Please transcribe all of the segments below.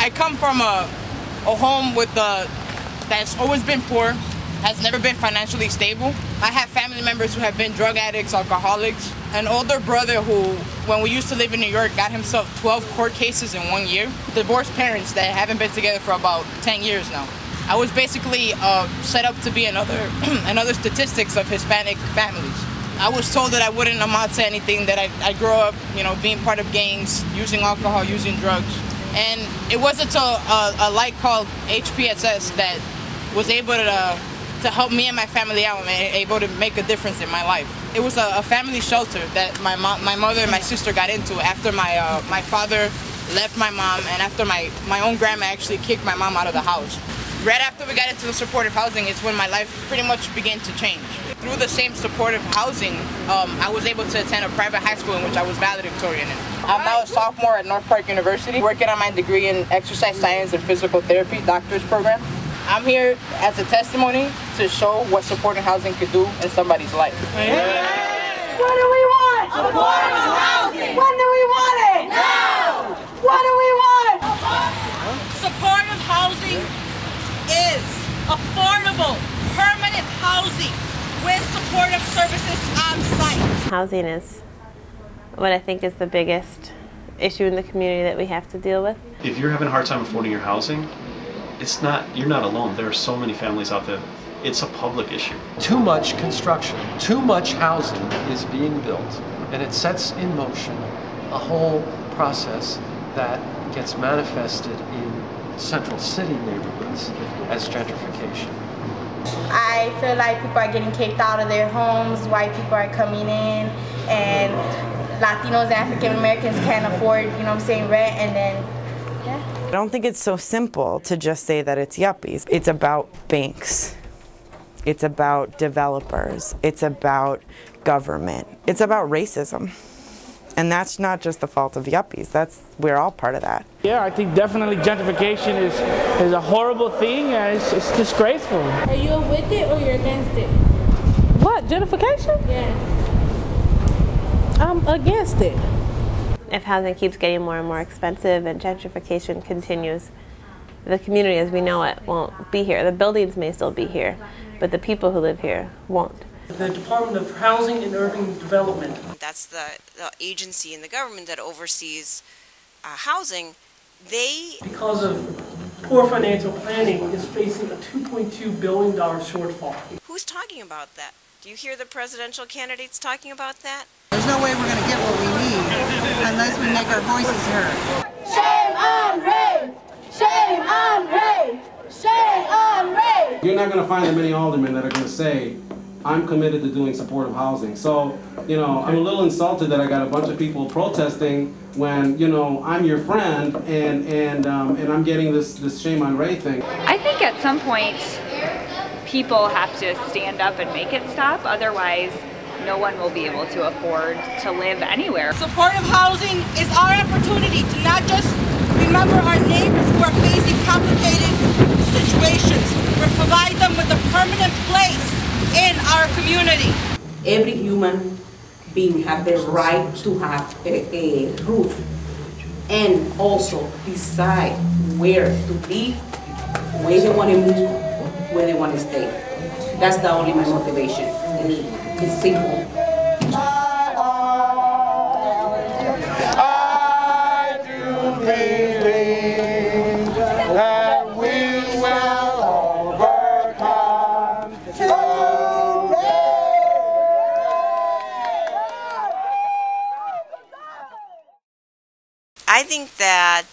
I come from a home with that's always been poor, has never been financially stable. I have family members who have been drug addicts, alcoholics. An older brother who, when we used to live in New York, got himself 12 court cases in 1 year. Divorced parents that haven't been together for about 10 years now. I was basically set up to be another statistics of Hispanic families. I was told that I wouldn't amount to anything, that I grew up, being part of gangs, using alcohol, using drugs. And it wasn't until a light called HPSS that was able to help me and my family out and able to make a difference in my life. It was a family shelter that my mother and my sister got into after my father left my mom, and after my own grandma actually kicked my mom out of the house. Right after we got into the supportive housing is when my life pretty much began to change. Through the same supportive housing, I was able to attend a private high school in which I was valedictorian in. I'm now a sophomore at North Park University, working on my degree in exercise science and physical therapy doctorate program. I'm here as a testimony to show what supportive housing could do in somebody's life. What do we want? Affordable housing. When do we want it? Now. What do we want? Supportive housing is affordable, permanent housing with supportive services on site. Housing is what I think is the biggest issue in the community that we have to deal with. If you're having a hard time affording your housing, you're not alone. There are so many families out there. It's a public issue. Too much construction, too much housing is being built, and it sets in motion a whole process that gets manifested in central city neighborhoods as gentrification. I feel like people are getting kicked out of their homes, white people are coming in, and Latinos and African Americans can't afford, rent, and then, yeah. I don't think it's so simple to just say that it's yuppies. It's about banks. It's about developers. It's about government. It's about racism. And that's not just the fault of yuppies. We're all part of that. Yeah, I think definitely gentrification is a horrible thing, and it's disgraceful. Are you with it or you're against it? What, gentrification? Yeah. I'm against it. If housing keeps getting more and more expensive and gentrification continues, the community as we know it won't be here. The buildings may still be here, but the people who live here won't. The Department of Housing and Urban Development. That's the agency in the government that oversees housing. Because of poor financial planning, is facing a $2.2 billion shortfall. Who's talking about that? Do you hear the presidential candidates talking about that? There's no way we're going to get what we need unless we make our voices heard. Shame on race! Shame on race! Shame on race! You're not going to find that many aldermen that are going to say, I'm committed to doing supportive housing. So, I'm a little insulted that I got a bunch of people protesting when, I'm your friend and I'm getting this shame on Ray thing. I think at some point people have to stand up and make it stop. Otherwise, no one will be able to afford to live anywhere. Supportive housing is our opportunity to not just remember our neighbors who are facing complicated situations, but provide them with a permanent place in our community. Every human being has the right to have a roof and also decide where to live, where they want to move, where they want to stay. That's the only my motivation. It's simple. I do believe that we will overcome today. I think that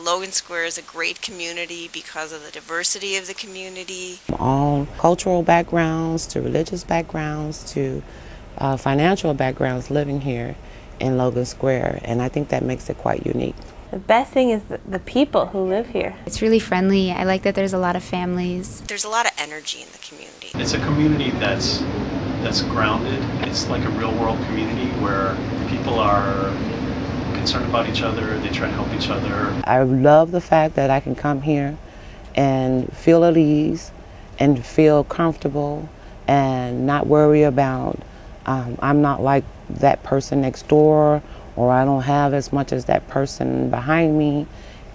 Logan Square is a great community because of the diversity of the community. All cultural backgrounds to religious backgrounds to financial backgrounds living here in Logan Square, and I think that makes it quite unique. The best thing is the people who live here. It's really friendly. I like that there's a lot of families. There's a lot of energy in the community. It's a community that's grounded. It's like a real world community where people are concerned about each other, they try to help each other. I love the fact that I can come here and feel at ease and feel comfortable and not worry about I'm not like that person next door, or I don't have as much as that person behind me,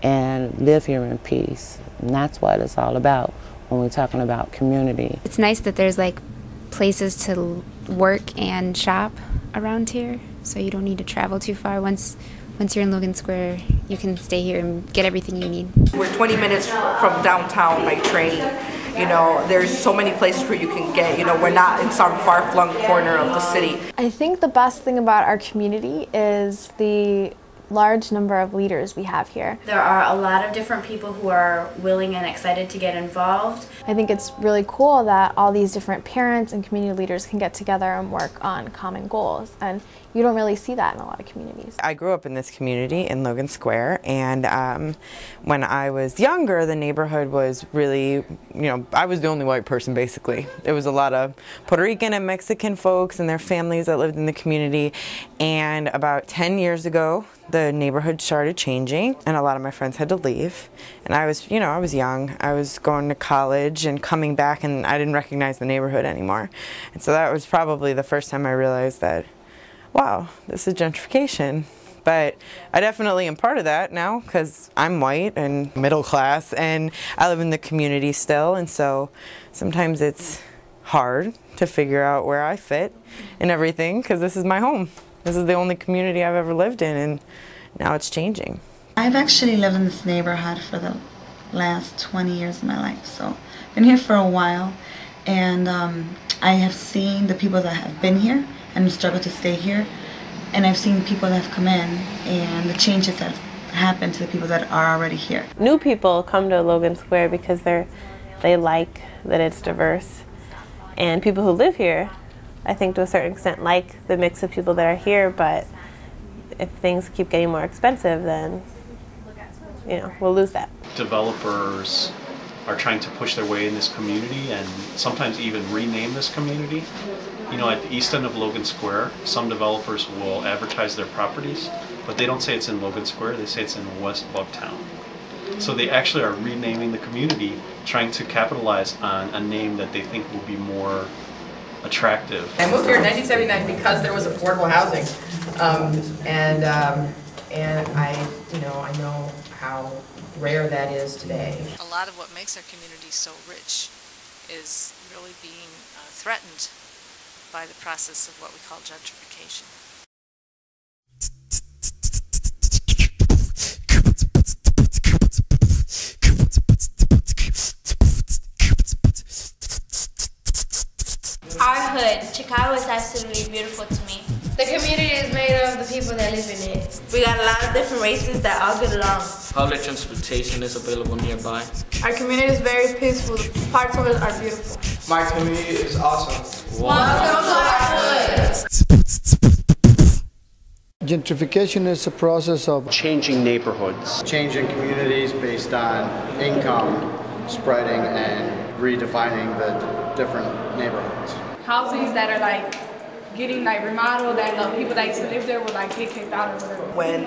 and live here in peace. And that's what it's all about when we're talking about community. It's nice that there's like places to work and shop around here, so you don't need to travel too far. Once you're in Logan Square, you can stay here and get everything you need. We're 20 minutes from downtown by train. You know, there's so many places where you can get, you know, we're not in some far-flung corner of the city. I think the best thing about our community is the large number of leaders we have here. There are a lot of different people who are willing and excited to get involved. I think it's really cool that all these different parents and community leaders can get together and work on common goals, and you don't really see that in a lot of communities. I grew up in this community in Logan Square, and when I was younger, the neighborhood was really, I was the only white person basically. There was a lot of Puerto Rican and Mexican folks and their families that lived in the community, and about 10 years ago, the neighborhood started changing, and a lot of my friends had to leave. And I was, I was young. I was going to college and coming back, and I didn't recognize the neighborhood anymore. And so that was probably the first time I realized that, wow, this is gentrification. But I definitely am part of that now because I'm white and middle class, and I live in the community still, and so sometimes it's hard to figure out where I fit in everything because this is my home. This is the only community I've ever lived in, and now it's changing. I've actually lived in this neighborhood for the last 20 years of my life, so I've been here for a while, and I have seen the people that have been here and struggled to stay here, and I've seen people that have come in and the changes that have happened to the people that are already here. New people come to Logan Square because they like that it's diverse, and people who live here, I think to a certain extent, like the mix of people that are here, but if things keep getting more expensive, then we'll lose that. Developers are trying to push their way in this community and sometimes even rename this community. At the east end of Logan Square, some developers will advertise their properties, but they don't say it's in Logan Square, they say it's in West Bugtown. So they actually are renaming the community, trying to capitalize on a name that they think will be more attractive. I moved here in 1979 because there was affordable housing, and I know how rare that is today. A lot of what makes our community so rich is really being threatened by the process of what we call gentrification. Our hood, Chicago, is absolutely beautiful to me. The community is made of the people that live in it. We got a lot of different races that all get along. Public transportation is available nearby. Our community is very peaceful. Parts of it are beautiful. My community is awesome. Welcome to our hood. Gentrification is a process of changing neighborhoods. Changing communities based on income, spreading and redefining the different neighborhoods. Houses that are getting remodeled, that people that used to live there will get kicked out or whatever. When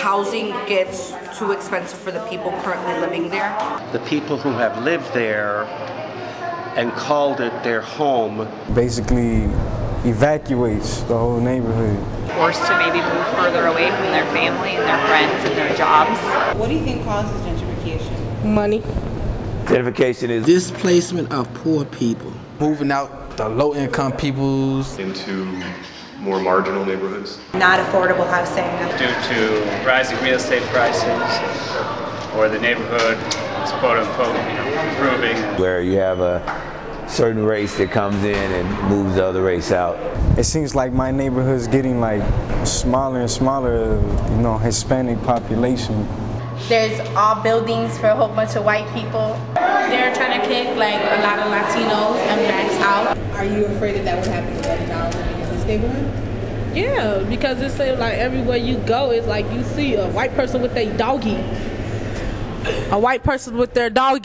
housing gets too expensive for the people currently living there. The people who have lived there and called it their home basically evacuates the whole neighborhood. Forced to maybe move further away from their family and their friends and their jobs. What do you think causes gentrification? Money. Gentrification is displacement of poor people. Moving out the low-income peoples into more marginal neighborhoods. Not affordable housing. Due to rising real estate prices, or the neighborhood is quote-unquote improving. Where you have a certain race that comes in and moves the other race out. It seems like my neighborhood is getting smaller and smaller, Hispanic population. There's all buildings for a whole bunch of white people. They're trying to kick a lot of Latinos and blacks out. Are you afraid that would happen to other houses in this neighborhood? Yeah, because it seems like everywhere you go, it's like you see a white person with a doggy. A white person with their doggy.